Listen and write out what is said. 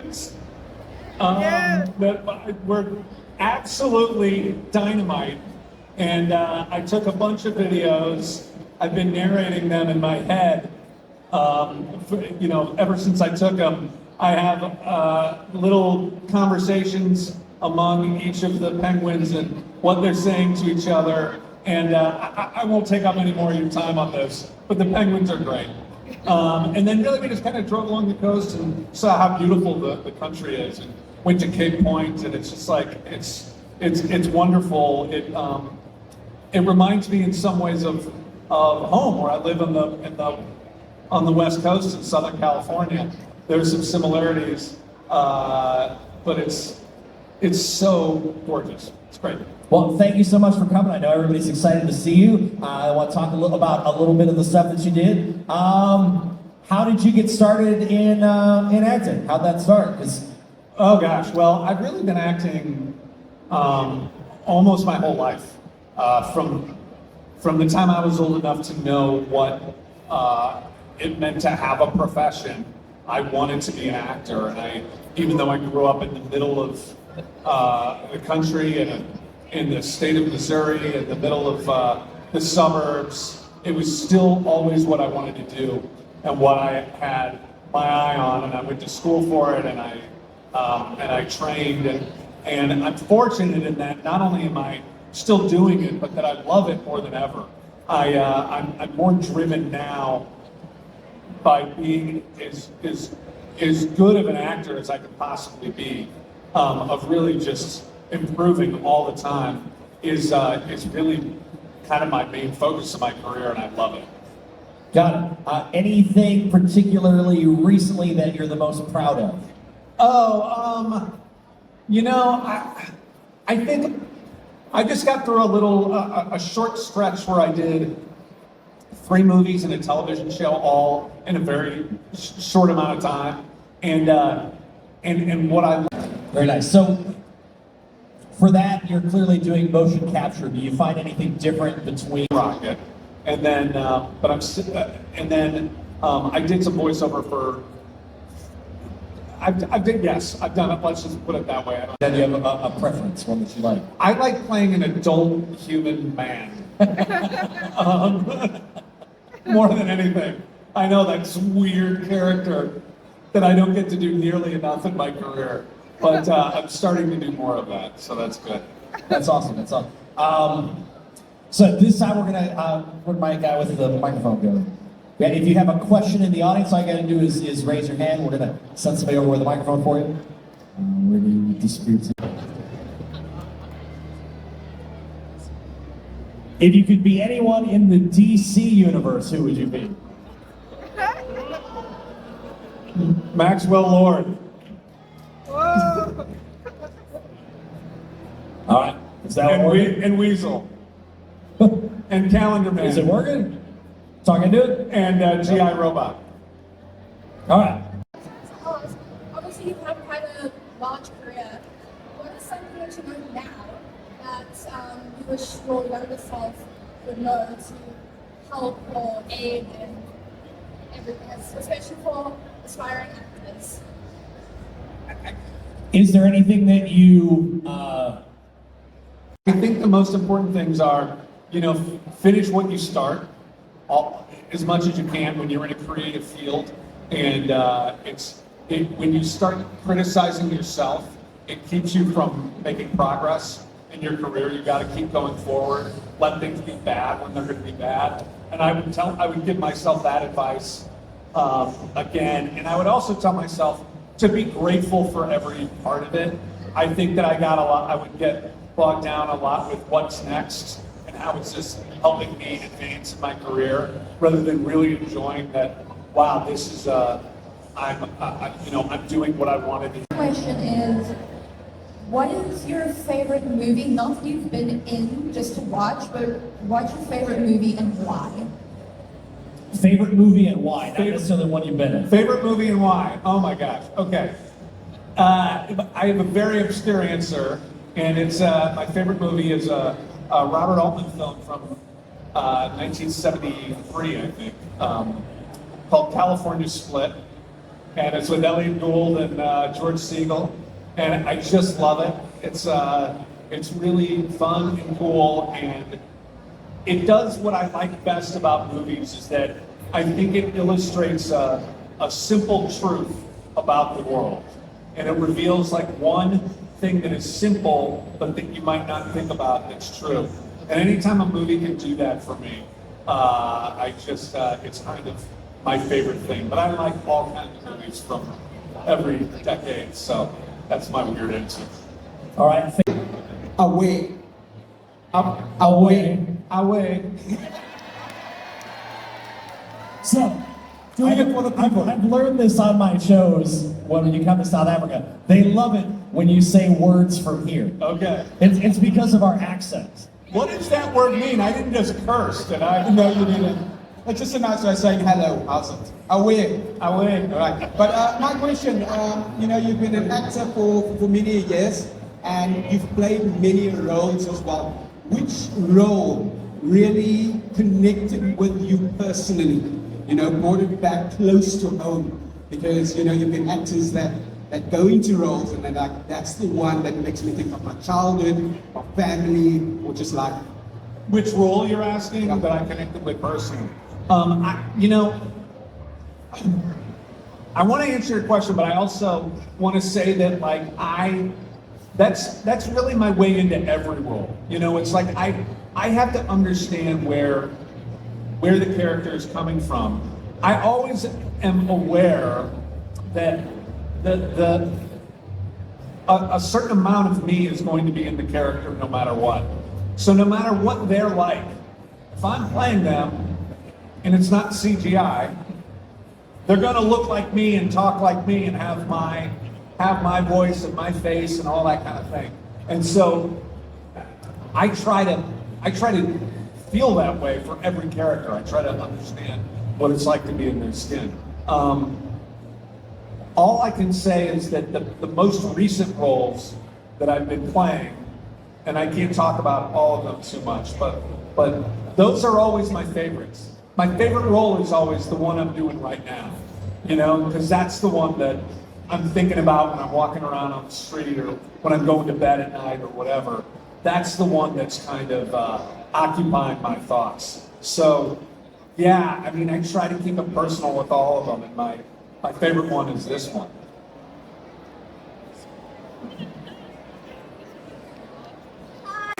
penguins that were absolutely dynamite. And I took a bunch of videos. I've been narrating them in my head, ever since I took them. I have little conversations among each of the penguins and what they're saying to each other. And I won't take up any more of your time on this, but the penguins are great. And then really we just kind of drove along the coast and saw how beautiful the country is, and went to Cape Point, and it's just like, it's wonderful. It reminds me in some ways of home, where I live on the West Coast in Southern California. There's some similarities, but it's so gorgeous. It's great. Well, thank you so much for coming. I know everybody's excited to see you. I want to talk about a little bit of the stuff that you did. How did you get started in acting? How'd that start? Oh gosh, well, I've really been acting almost my whole life. From the time I was old enough to know what it meant to have a profession, I wanted to be an actor. And even though I grew up in the middle of the country and in the state of Missouri, in the middle of the suburbs, it was still always what I wanted to do and what I had my eye on, and I went to school for it, and I trained, and I'm fortunate in that not only am I still doing it, but that I love it more than ever. I'm more driven now by being as good of an actor as I could possibly be, of really just improving all the time, is really kind of my main focus of my career, and I love it. Got it. Anything particularly recently that you're the most proud of? I think I just got through a short stretch where I did 3 movies and a television show, all in a very short amount of time, and what I. Very nice. So, for that, you're clearly doing motion capture. Do you find anything different between Rocket? And then, I did some voiceover for. I've done it. Let's just put it that way. Then you have a preference, one that you like? I like playing an adult human man. More than anything. I know that's a weird character that I don't get to do nearly enough in my career, but I'm starting to do more of that, so that's good. That's awesome. That's awesome. So this time we're gonna, where'd my guy with the microphone go? Yeah, if you have a question in the audience, all you gotta do is raise your hand. We're gonna send somebody over with a microphone for you. Where do you disappear to? If you could be anyone in the DC universe, who would you be? Maxwell Lord. Whoa. All right. Is that working? And Weasel. And Calendar Man. Is it working? Talking to it? And G.I. Robot. All right. Obviously, you have quite a large career. What is something that you know now that you wish your younger self would know to help or aid in everything, especially for aspiring actors? Is there anything that you... I think the most important things are, finish what you start as much as you can when you're in a creative field. And when you start criticizing yourself, it keeps you from making progress in your career. You got to keep going forward. Let things be bad when they're going to be bad. And I would give myself that advice again. And I would also tell myself to be grateful for every part of it. I think that I would get bogged down a lot with what's next and how it's just helping me advance in my career, rather than really enjoying that. Wow, this is I'm doing what I wanted to do. The question is, what is your favorite movie? Not that you've been in just to watch, but what's your favorite movie and why? Favorite movie and why? Not necessarily one you've been in. Favorite movie and why? Oh my gosh. Okay. I have a very obscure answer, and it's my favorite movie is a Robert Altman film from 1973, I think, called California Split. and it's with Elliot Gould and George Siegel, and I just love it. It's really fun and cool, and it does what I like best about movies is that I think it illustrates a simple truth about the world, and it reveals like one thing that is simple but that you might not think about that's true. And anytime a movie can do that for me, it's kind of my favorite thing. But I like all kinds of movies from every decade, so that's my weird answer. All right. Away. Away. Away. So, Doing it for the people. I've learned this on my shows when you come to South Africa. They love it when you say words from here. Okay. It's because of our accents. What does that word mean? I didn't just curse, did I? No, you didn't. It's just a nice way of saying hello. How's it? Away. Away. All right. But my question, you've been an actor for many years, and you've played many roles as well. Which role really connected with you personally? Brought it back close to home? Because, you've been actors that go into roles and they're like, that's the one that makes me think of my childhood, my family, or just life. Which role you're asking that I connected with personally? I want to answer your question, but I also want to say that that's really my way into every role. It's like I have to understand where the character is coming from. I always am aware that a certain amount of me is going to be in the character no matter what. So no matter what they're like, if I'm playing them and it's not CGI, they're gonna look like me and talk like me and have my voice and my face and all that kind of thing. And so I try to feel that way for every character. I try to understand what it's like to be in their skin. All I can say is that the most recent roles that I've been playing, and I can't talk about all of them too much, but those are always my favorites. My favorite role is always the one I'm doing right now, because that's the one that I'm thinking about when I'm walking around on the street or when I'm going to bed at night or whatever. That's the one that's kind of occupying my thoughts. So, yeah, I mean, I try to keep it personal with all of them, and my favorite one is this one. Hi.